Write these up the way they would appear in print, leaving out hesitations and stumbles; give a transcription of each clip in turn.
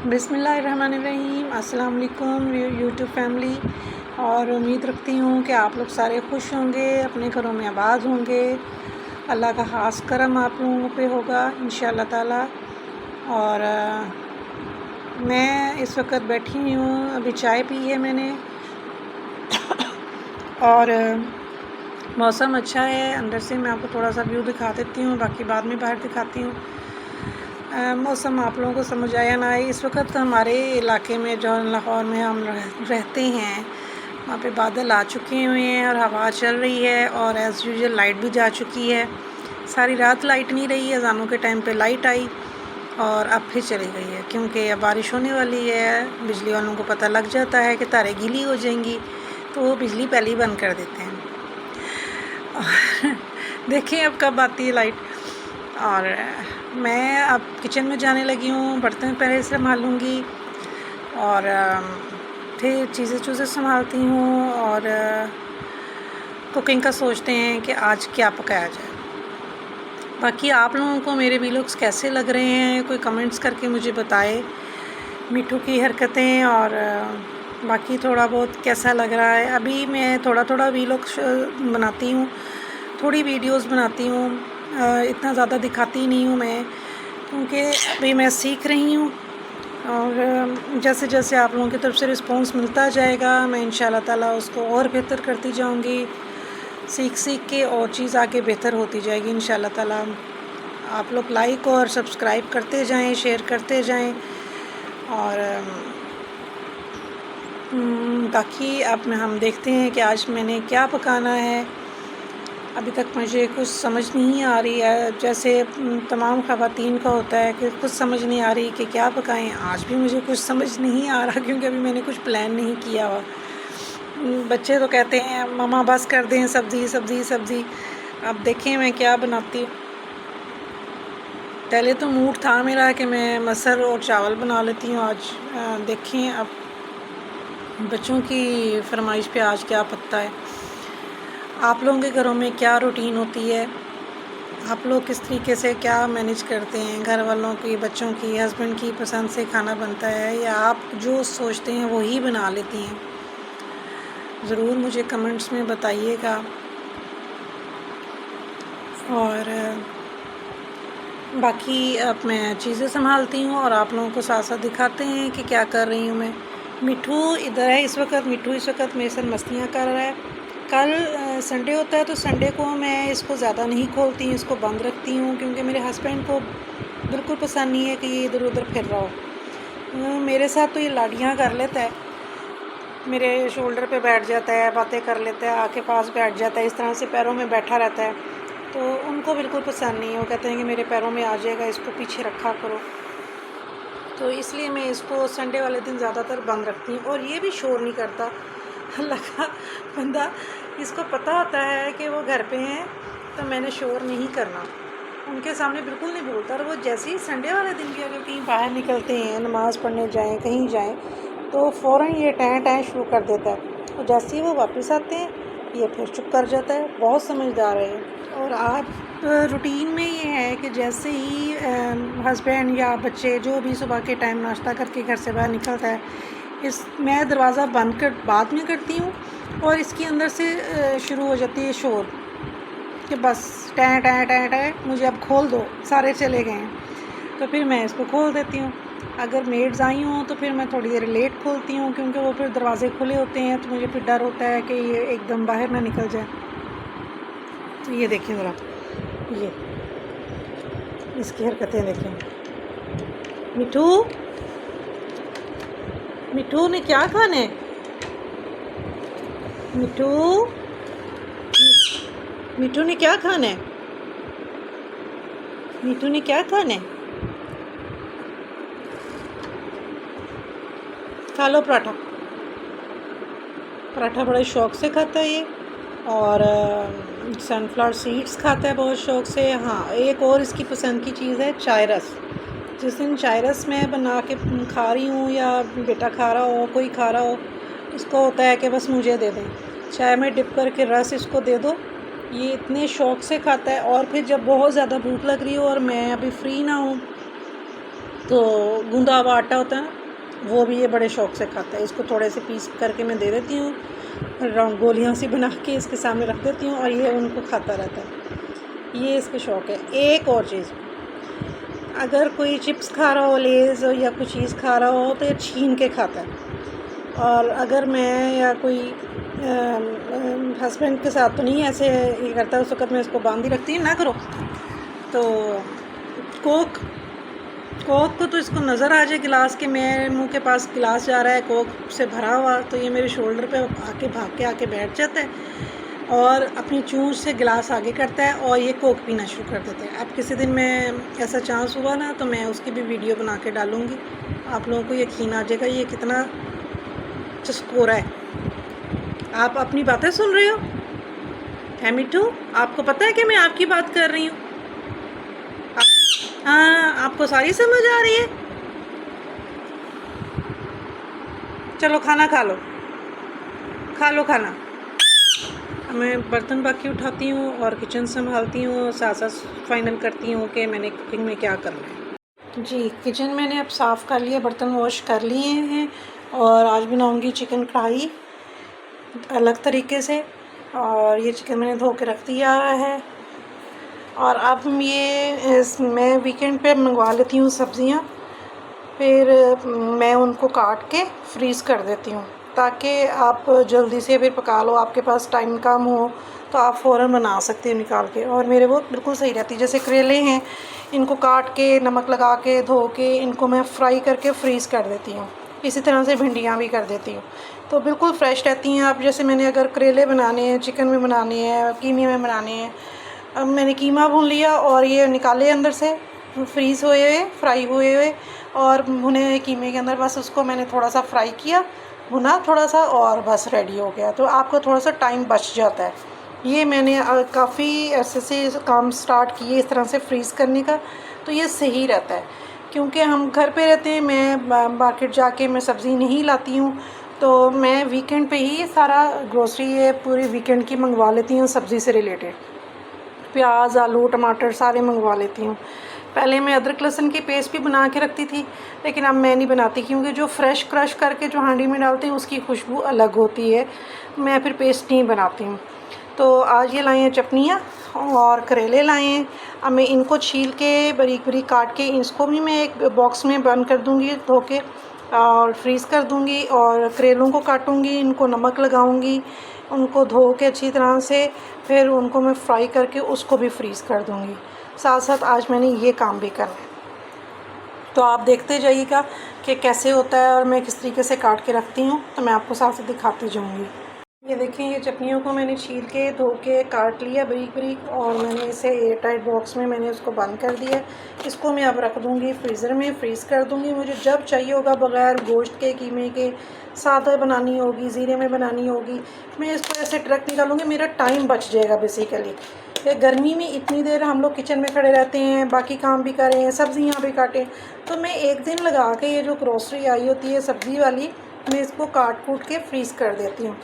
बिस्मिल्लाहिर्रहमानिर्रहीम। अस्सलाम वालेकुम यूट्यूब फैमिली। और उम्मीद रखती हूँ कि आप लोग सारे खुश होंगे, अपने घरों में आबाद होंगे। अल्लाह का ख़ास करम आप लोगों पे होगा इंशाअल्लाह ताला। और मैं इस वक्त बैठी हूँ, अभी चाय पी है मैंने और मौसम अच्छा है। अंदर से मैं आपको थोड़ा सा व्यू दिखा देती हूँ, बाकी बाद में बाहर दिखाती हूँ। मौसम आप लोगों को समझ आया ना आए, इस वक्त हमारे इलाके में जो लाहौर में हम रहते हैं वहाँ पे बादल आ चुके हुए हैं और हवा चल रही है और एज़ यूजुअल लाइट भी जा चुकी है। सारी रात लाइट नहीं रही है, अज़ानों के टाइम पे लाइट आई और अब फिर चली गई है, क्योंकि अब बारिश होने वाली है। बिजली वालों को पता लग जाता है कि तारें गीली हो जाएंगी, तो वो बिजली पहले ही बंद कर देते हैं। देखें अब कब आती है लाइट। और मैं अब किचन में जाने लगी हूँ, बर्तन पहले संभालूँगी और फिर चीज़ें संभालती हूँ और कुकिंग का सोचते हैं कि आज क्या पकाया जाए। बाकी आप लोगों को मेरे वीलॉग्स कैसे लग रहे हैं, कोई कमेंट्स करके मुझे बताए। मिठू की हरकतें और बाकी थोड़ा बहुत कैसा लग रहा है। अभी मैं थोड़ा वीलॉग बनाती हूँ, थोड़ी वीडियोस बनाती हूँ, इतना ज़्यादा दिखाती नहीं हूँ मैं, क्योंकि अभी मैं सीख रही हूँ। और जैसे जैसे आप लोगों की तरफ से रिस्पांस मिलता जाएगा, मैं इंशाल्लाह ताला उसको और बेहतर करती जाऊँगी। सीख के और चीज़ आगे बेहतर होती जाएगी इंशाल्लाह ताला। आप लोग लाइक और सब्सक्राइब करते जाएं, शेयर करते जाएं। और बाकी अब हम देखते हैं कि आज मैंने क्या पकाना है। अभी तक मुझे कुछ समझ नहीं आ रही है, जैसे तमाम ख़वातीन का होता है कि कुछ समझ नहीं आ रही कि क्या पकाएं। आज भी मुझे कुछ समझ नहीं आ रहा, क्योंकि अभी मैंने कुछ प्लान नहीं किया हुआ। बच्चे तो कहते हैं मम्मा बस कर दें सब्ज़ी सब्ज़ी सब्ज़ी। अब देखें मैं क्या बनाती हूँ। पहले तो मूड था मेरा कि मैं मटर और चावल बना लेती हूँ आज। देखें अब बच्चों की फरमाइश पे आज क्या पकता है। आप लोगों के घरों में क्या रूटीन होती है, आप लोग किस तरीके से क्या मैनेज करते हैं। घर वालों की, बच्चों की, हस्बैंड की पसंद से खाना बनता है या आप जो सोचते हैं वही बना लेती हैं। ज़रूर मुझे कमेंट्स में बताइएगा। और बाकी अब मैं चीज़ें संभालती हूँ और आप लोगों को साथ साथ दिखाते हैं कि क्या कर रही हूँ मैं। मिठू इधर है इस वक्त। मिठू इस वक्त मेरे साथ मस्तियाँ कर रहा है। कल संडे होता है तो संडे को मैं इसको ज़्यादा नहीं खोलती हूँ, इसको बंद रखती हूँ, क्योंकि मेरे हस्बैंड को बिल्कुल पसंद नहीं है कि ये इधर उधर फिर रहा हो। मेरे साथ तो ये लाड़ियाँ कर लेता है, मेरे शोल्डर पे बैठ जाता है, बातें कर लेता है, आके पास बैठ जाता है, इस तरह से पैरों में बैठा रहता है। तो उनको बिल्कुल पसंद नहीं है, वो कहते हैं कि मेरे पैरों में आ जाएगा, इसको पीछे रखा करो। तो इसलिए मैं इसको संडे वाले दिन ज़्यादातर बंद रखती हूँ। और ये भी शोर नहीं करता। अल्लाह का बंदा, इसको पता होता है कि वो घर पे हैं तो मैंने शोर नहीं करना, उनके सामने बिल्कुल नहीं बोलता। और वो जैसे ही संडे वाले दिन भी अगर कहीं बाहर निकलते हैं, नमाज़ पढ़ने जाएँ, कहीं जाएँ, तो फ़ौरन ये टैं टैं शुरू कर देता है। और जैसे ही वो वापस आते हैं ये फिर चुप कर जाता है। बहुत समझदार है। और आप रूटीन में ये है कि जैसे ही हस्बैंड या बच्चे जो भी सुबह के टाइम नाश्ता करके घर से बाहर निकलता है, मैं दरवाज़ा बंद कर बाद में करती हूँ और इसके अंदर से शुरू हो जाती है शोर कि बस टैं टैं टैं टैं, मुझे अब खोल दो, सारे चले गए हैं। तो फिर मैं इसको खोल देती हूँ। अगर मेड्स आई हों तो फिर मैं थोड़ी देर लेट खोलती हूँ, क्योंकि वो फिर दरवाज़े खुले होते हैं तो मुझे फिर डर होता है कि ये एकदम बाहर ना निकल जाए। तो ये देखिए ज़रा, ये इसकी हरकतें देखें। मिठू, मिठू ने क्या खाना है? मिठू, मिठू ने क्या खाना है? मिठू ने क्या खाना है? खा लो पराठा। पराठा बड़े शौक़ से खाता है ये। और सनफ्लावर सीड्स खाता है बहुत शौक़ से। हाँ, एक और इसकी पसंद की चीज़ है चाय रस। जिस दिन चाय रस मैं बना के खा रही हूँ या बेटा खा रहा हो, कोई खा रहा हो, इसको होता है कि बस मुझे दे दें, चाय में डिप करके रस इसको दे दो। ये इतने शौक़ से खाता है। और फिर जब बहुत ज़्यादा भूख लग रही हो और मैं अभी फ्री ना हूँ तो गूंदा हुआ आटा होता है ना, वो भी ये बड़े शौक़ से खाता है। इसको थोड़े से पीस करके मैं दे देती हूँ, राउंड गोलियाँ सी बना के इसके सामने रख देती हूँ और ये उनको खाता रहता है। ये इसके शौक़ है। एक और चीज़, अगर कोई चिप्स खा रहा हो, लेज़ या कुछ चीज़ खा रहा हो, तो ये छीन के खाता है। और अगर मैं या कोई हस्बैंड के साथ तो नहीं ऐसे ये करता, उस वक़्त मैं इसको बांध ही रखती हूँ, ना करो। तो कोक को तो इसको नज़र आ जाए गिलास के मेरे मुंह के पास गिलास जा रहा है कोक से भरा हुआ, तो ये मेरे शोल्डर पे आके भाग के आके बैठ जाता है और अपनी चूंच से गिलास आगे करता है और ये कोक पीना शुरू कर देता है। अब किसी दिन मैं ऐसा चांस हुआ ना, तो मैं उसकी भी वीडियो बना के डालूँगी, आप लोगों को यकीन आ जाएगा ये कितना चस्कोरा है। आप अपनी बातें सुन रहे हो है मिठू? आपको पता है कि मैं आपकी बात कर रही हूँ? हाँ, आपको सारी समझ आ रही है? चलो खाना खा लो, खा लो खाना। मैं बर्तन बाकी उठाती हूँ और किचन संभालती हूँ, साथ साथ फाइनल करती हूँ कि मैंने कुकिंग में क्या करना है। जी, किचन मैंने अब साफ़ कर लिया, बर्तन वॉश कर लिए हैं और आज बनाऊँगी चिकन कढ़ाई अलग तरीके से। और ये चिकन मैंने धो के रख दिया है और अब मैं वीकेंड पे मंगवा लेती हूँ सब्ज़ियाँ, फिर मैं उनको काट के फ्रीज़ कर देती हूँ ताकि आप जल्दी से फिर पका लो। आपके पास टाइम कम हो तो आप फ़ौरन बना सकते हो निकाल के, और मेरे वो बिल्कुल सही रहती है। जैसे करेले हैं, इनको काट के नमक लगा के धो के इनको मैं फ्राई करके फ्रीज़ कर देती हूँ। इसी तरह से भिंडियाँ भी कर देती हूँ, तो बिल्कुल फ्रेश रहती हैं। आप जैसे मैंने अगर करेले बनाने हैं, चिकन में बनाने हैं, कीमे में बनाने हैं, अब मैंने कीमा भून लिया और ये निकाले अंदर से फ्रीज़ हुए हुए, फ्राई हुए हुए और भुने हुए कीमे के अंदर, बस उसको मैंने थोड़ा सा फ्राई किया, भुना थोड़ा सा, और बस रेडी हो गया। तो आपको थोड़ा सा टाइम बच जाता है। ये मैंने काफ़ी ऐसे से काम स्टार्ट किए इस तरह से फ्रीज़ करने का, तो ये सही रहता है क्योंकि हम घर पे रहते हैं। मैं मार्केट जाके मैं सब्ज़ी नहीं लाती हूँ, तो मैं वीकेंड पे ही सारा ग्रोसरी ये पूरी वीकेंड की मंगवा लेती हूँ। सब्ज़ी से रिलेटेड प्याज, आलू, टमाटर सारे मंगवा लेती हूँ। पहले मैं अदरक लहसुन की पेस्ट भी बना के रखती थी, लेकिन अब मैं नहीं बनाती क्योंकि जो फ्रेश क्रश करके जो हांडी में डालते हैं उसकी खुशबू अलग होती है। मैं फिर पेस्ट नहीं बनाती हूँ। तो आज ये लाई हैं चटनियाँ और करेले लाए हैं। अब मैं इनको छील के बारीक बारीक काट के इसको भी मैं एक बॉक्स में बंद कर दूँगी धो के और फ्रीज़ कर दूँगी। और करेलों को काटूँगी, इनको नमक लगाऊँगी, उनको धो के अच्छी तरह से, फिर उनको मैं फ्राई करके उसको भी फ्रीज़ कर दूँगी। साथ साथ आज मैंने ये काम भी करना है, तो आप देखते जाइएगा कि कैसे होता है और मैं किस तरीके से काट के रखती हूँ, तो मैं आपको साथ साथ दिखाती जाऊँगी। ये देखें, ये चटनियों को मैंने छील के धो के काट लिया बारीक बारीक और मैंने इसे एयर टाइट बॉक्स में मैंने उसको बंद कर दिया। इसको मैं अब रख दूँगी फ्रीज़र में, फ्रीज़ कर दूँगी। मुझे जब चाहिए होगा, बग़ैर गोश्त के, कीमे के, सादा बनानी होगी, ज़ीरे में बनानी होगी, मैं इसको ऐसे ट्रक निकालूँगी, मेरा टाइम बच जाएगा बेसिकली। गर्मी में इतनी देर हम लोग किचन में खड़े रहते हैं, बाकी काम भी करें, सब्ज़ियाँ भी काटें, तो मैं एक दिन लगा के ये जो ग्रोसरी आई होती है सब्ज़ी वाली, मैं इसको काट कूट के फ्रीज़ कर देती हूँ।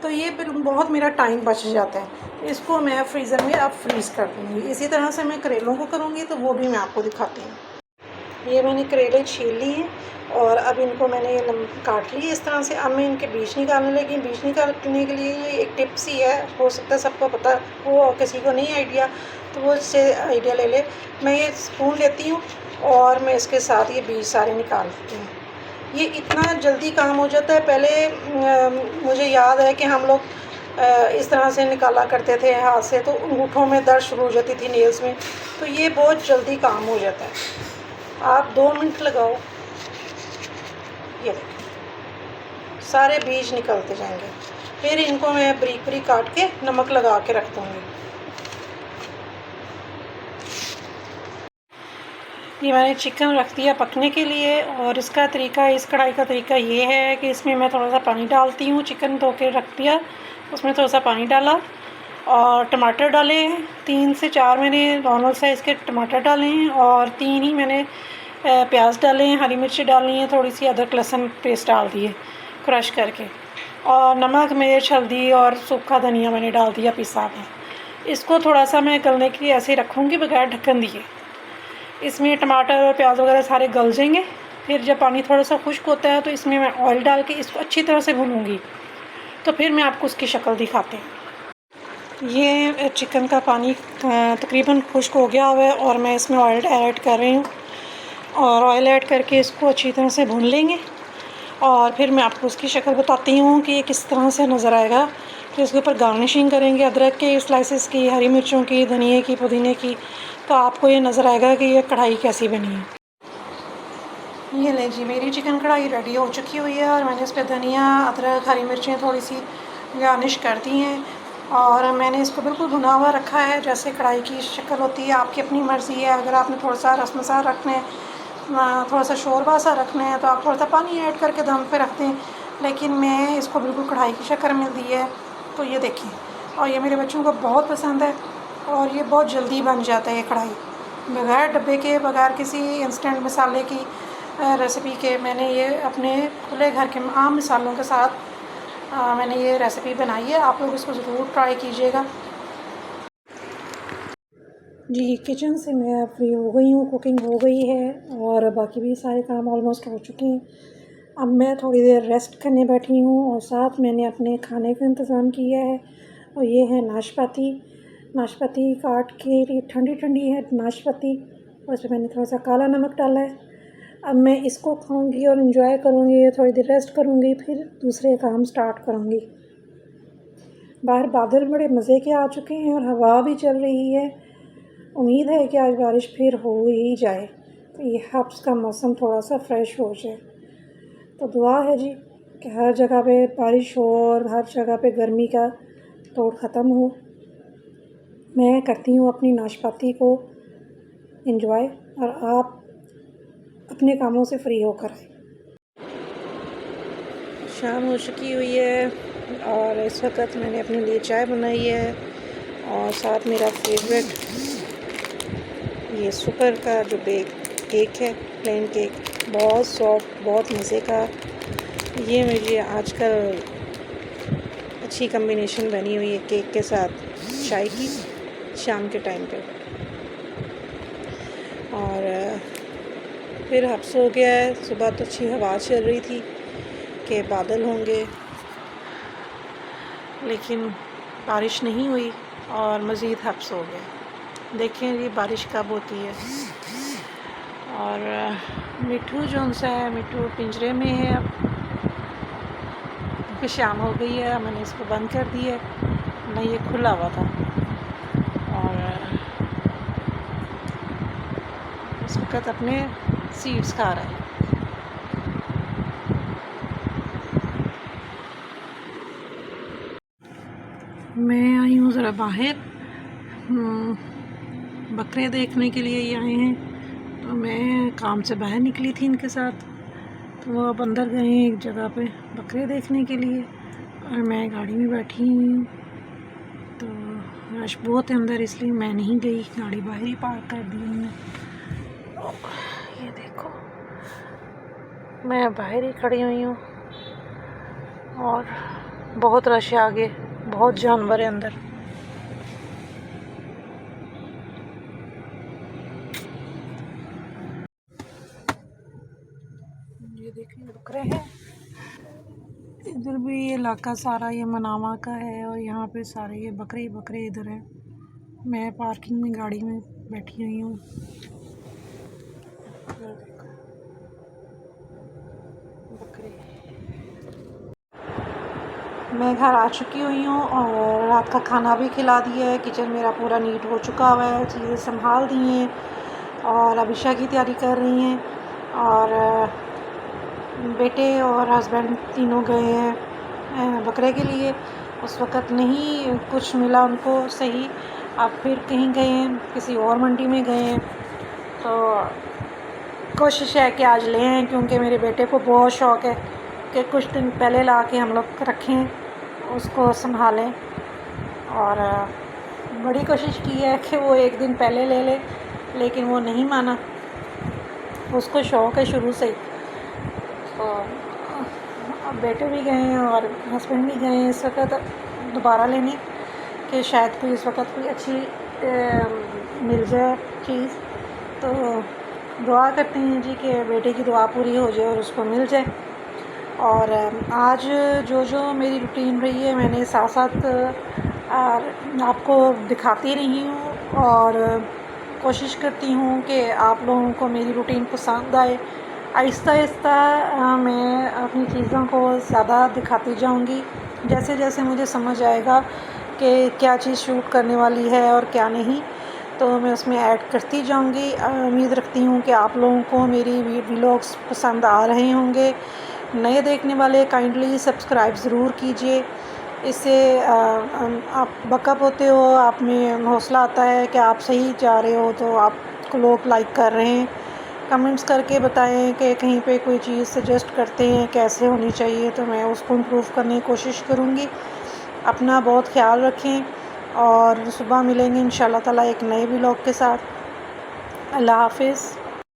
तो ये बहुत मेरा टाइम बच जाता है। इसको मैं फ्रीज़र में अब फ्रीज़ कर दूँगी। इसी तरह से मैं करेलों को करूँगी, तो वो भी मैं आपको दिखाती हूँ। ये मैंने करेले छील लिए हैं और अब इनको मैंने काट लिए इस तरह से। अब मैं इनके बीज निकालने लगी। बीज निकालने के लिए ये एक टिप्स ही है, हो सकता है सबको पता हो, किसी को नहीं आइडिया, तो वो इससे आइडिया ले ले। मैं ये स्पून लेती हूँ और मैं इसके साथ ये बीज सारे निकाल देती हूँ। ये इतना जल्दी काम हो जाता है। पहले मुझे याद है कि हम लोग इस तरह से निकाला करते थे हाथ से, तो अंगूठों में दर्द शुरू हो जाती थी, नेल्स में। तो ये बहुत जल्दी काम हो जाता है। आप 2 मिनट लगाओ, ये देखिए सारे बीज निकलते जाएंगे। फिर इनको मैं बारीक बारीक काट के नमक लगा के रख दूँगी। ये मैंने चिकन रख दिया पकने के लिए और इसका तरीका, इस कढ़ाई का तरीका ये है कि इसमें मैं थोड़ा सा पानी डालती हूँ। चिकन धो के रख दिया, उसमें थोड़ा सा पानी डाला और टमाटर डाले हैं। 3 से 4 मैंने नॉर्मल साइज़ के टमाटर डाले हैं और 3 ही मैंने प्याज डाले हैं, हरी मिर्ची डालनी है, थोड़ी सी अदरक लहसुन पेस्ट डाल दिए क्रश करके, और नमक, मिर्च, हल्दी और सूखा धनिया मैंने डाल दिया पिसा में। इसको थोड़ा सा मैं गलने के लिए ऐसे रखूँगी बगैर ढक्कन दिए। इसमें टमाटर और प्याज वगैरह सारे गल जाएंगे। फिर जब पानी थोड़ा सा खुश्क होता है तो इसमें मैं ऑयल डाल के इसको अच्छी तरह से भूनूंगी। तो फिर मैं आपको उसकी शक्ल दिखाती हूँ। ये चिकन का पानी तकरीबन खुश्क हो गया हुआ है और मैं इसमें ऑयल ऐड कर रही हूँ। और ऑयल ऐड करके इसको अच्छी तरह से भून लेंगे और फिर मैं आपको उसकी शक्ल बताती हूँ कि ये किस तरह से नज़र आएगा। फिर इसके ऊपर गार्निशिंग करेंगे अदरक के स्लाइसेस की, हरी मिर्चों की, धनिए की, पुदीने की। तो आपको ये नज़र आएगा कि ये कढ़ाई कैसी बनी है। ये ले जी, मेरी चिकन कढ़ाई रेडी हो चुकी हुई है और मैंने इस पर धनिया, अदरक, हरी मिर्चें थोड़ी सी गार्निश कर दी हैं। और मैंने इसको बिल्कुल भुना हुआ रखा है जैसे कढ़ाई की शक्ल होती है। आपकी अपनी मर्ज़ी है, अगर आपने थोड़ा सा रसमसार रखना है, थोड़ा सा शोरबा सा रखना है तो आप थोड़ा सा पानी ऐड करके दम पे रख दें। लेकिन मैं इसको बिल्कुल कढ़ाई की शक्ल में दी है। तो ये देखिए, और ये मेरे बच्चों को बहुत पसंद है और ये बहुत जल्दी बन जाता है। ये कढ़ाई बगैर डब्बे के, बगैर किसी इंस्टेंट मसाले की रेसिपी के मैंने ये अपने खुले घर के आम मसालों के साथ मैंने ये रेसिपी बनाई है। आप लोग इसको ज़रूर ट्राई कीजिएगा। जी, किचन से मैं फ्री हो गई हूँ, कुकिंग हो गई है और बाकी भी सारे काम ऑलमोस्ट हो चुके हैं। अब मैं थोड़ी देर रेस्ट करने बैठी हूँ और साथ मैंने अपने खाने का इंतज़ाम किया है। और ये है नाशपाती। नाशपाती काट के, ठंडी ठंडी है नाशपाती, और इसमें मैंने थोड़ा सा काला नमक डाला है। अब मैं इसको खाऊंगी और इन्जॉय करूँगी, थोड़ी देर रेस्ट करूँगी, फिर दूसरे काम स्टार्ट करूँगी। बाहर बादल बड़े मज़े के आ चुके हैं और हवा भी चल रही है। उम्मीद है कि आज बारिश फिर हो ही जाए तो ये हब्स का मौसम थोड़ा सा फ्रेश हो जाए। तो दुआ है जी कि हर जगह पे बारिश हो और हर जगह पे गर्मी का दौर ख़त्म हो। मैं करती हूँ अपनी नाशपाती को एंजॉय और आप अपने कामों से फ्री होकर आए। शाम हो चुकी हुई है और इस वक्त मैंने अपने लिए चाय बनाई है और साथ मेरा फेवरेट ये सुपर का जो केक है, प्लेन केक, बहुत सॉफ्ट, बहुत मज़े का। ये मुझे आजकल अच्छी कम्बिनेशन बनी हुई है केक के साथ चाय की शाम के टाइम पे। और फिर हब्स हो गया है। सुबह तो अच्छी हवा चल रही थी कि बादल होंगे, लेकिन बारिश नहीं हुई और मज़ीद हब्स हो गया। देखें ये बारिश कब होती है। और मिट्ठू जो सा है, मिट्ठू पिंजरे में है अब, क्योंकि शाम हो गई है। मैंने इसको बंद कर दिया है, नहीं ये खुला हुआ था। और इस वक्त अपने सीड्स खा रहा है। मैं आई हूँ ज़रा बाहर, बकरे देखने के लिए ये आए हैं। तो मैं काम से बाहर निकली थी इनके साथ, तो वो अब अंदर गए हैं एक जगह पे बकरे देखने के लिए और मैं गाड़ी में बैठी हुई हूँ। तो रश बहुत है अंदर, इसलिए मैं नहीं गई, गाड़ी बाहर ही पार्क कर दी हमने। ये देखो मैं बाहर ही खड़ी हुई हूँ और बहुत रश है आगे, बहुत जानवर है अंदर। ये देखिए बकरे हैं। इधर भी ये इलाका सारा ये मनावा का है और यहाँ पे सारे ये बकरे ही बकरे इधर है। मैं पार्किंग में गाड़ी में बैठी हुई हूँ। बकरे, मैं घर आ चुकी हुई हूँ और रात का खाना भी खिला दिया है। किचन मेरा पूरा नीट हो चुका हुआ है, चीज़ें संभाल दी हैं और अब इशा की तैयारी कर रही हैं। और बेटे और हस्बैंड तीनों गए हैं बकरे के लिए। उस वक़्त नहीं कुछ मिला उनको सही, अब फिर कहीं गए हैं, किसी और मंडी में गए हैं। तो कोशिश है कि आज ले आएँ, क्योंकि मेरे बेटे को बहुत शौक़ है कि कुछ दिन पहले ला के हम लोग रखें, उसको संभालें। और बड़ी कोशिश की है कि वो एक दिन पहले ले ले, लेकिन वो नहीं माना। उसको शौक़ है शुरू से ही। तो अब बेटे भी गए हैं और हस्बैंड भी गए हैं इस वक्त दोबारा लेने, कि शायद कोई इस वक्त कोई अच्छी मिल जाए चीज़। तो दुआ करते हैं जी कि बेटे की दुआ पूरी हो जाए और उसको मिल जाए। और आज जो जो मेरी रूटीन रही है मैंने साथ साथ आपको दिखाती रही हूँ और कोशिश करती हूँ कि आप लोगों को मेरी रूटीन पसंद आए। आहिस्ता आहिस्ता मैं अपनी चीज़ों को ज़्यादा दिखाती जाऊँगी, जैसे जैसे मुझे समझ आएगा कि क्या चीज़ शूट करने वाली है और क्या नहीं, तो मैं उसमें ऐड करती जाऊँगी। उम्मीद रखती हूँ कि आप लोगों को मेरी व्लॉग्स पसंद आ रहे होंगे। नए देखने वाले काइंडली सब्सक्राइब ज़रूर कीजिए, इससे आप बकअप होते हो, आप में हौसला आता है कि आप सही जा रहे हो, तो आपको लोग लाइक कर रहे हैं। कमेंट्स करके बताएं कि कहीं पे कोई चीज़ सजेस्ट करते हैं कैसे होनी चाहिए, तो मैं उसको इम्प्रूव करने की कोशिश करूँगी। अपना बहुत ख्याल रखें और सुबह मिलेंगे इंशाल्लाह ताला एक नए व्लॉग के साथ। अल्लाह हाफ़िज़।